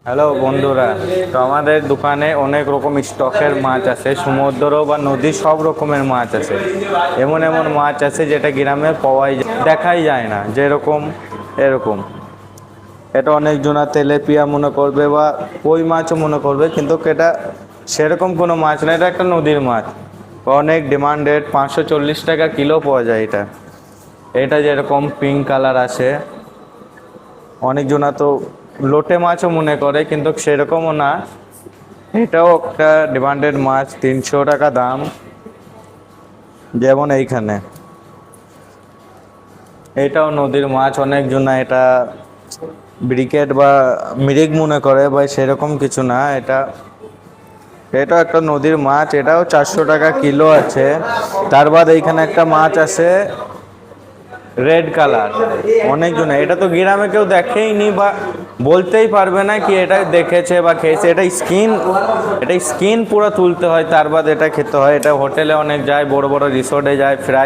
Hello বন্ধুরা, তো আমাদের দোকানে অনেক রকম স্টকের মাছ আছে। সমুদ্র বা নদীর সব রকমের মাছ আছে। এমন এমন মাছ আছে যেটা গ্রামে দেখাই যায় না, যেরকম এরকম। এটা অনেকজনা তেলেপিয়া মনে করবে বা কই মাছও মনে করবে, কিন্তু এটা সেরকম কোনো মাছ না। এটা একটা নদীর মাছ, অনেক ডিমান্ডেড। 540 টাকা কিলো পাওয়া যায় এটা। এটা যেরকম পিঙ্ক কালার আছে, অনেকজনা তো লোটে মাছও মনে করে, কিন্তু সেরকমও না। এটাও একটা ডিমান্ডেড মাছ, 300 টাকা দাম। যেমন এইখানে এটাও নদীর মাছ, অনেকজনা এটা ব্রিকেট বা মৃগ মনে করে, বা সেরকম কিছু না। এটাও একটা নদীর মাছ, এটাও 400 টাকা কিলো আছে। তার বাদ এইখানে একটা মাছ আছে রেড কালার, অনেকজন। এটা তো গ্রামে কেউ দেখেইনি বা বলতেই পারবে না কি এটা দেখেছে বা খেয়েছে। এটা স্কিন পুরো তুলতে হয়, তার বাদ এটা খেতে হয়। এটা হোটেলে অনেক যায়, বড় বড় রিসোর্টে যায়, ফ্রাই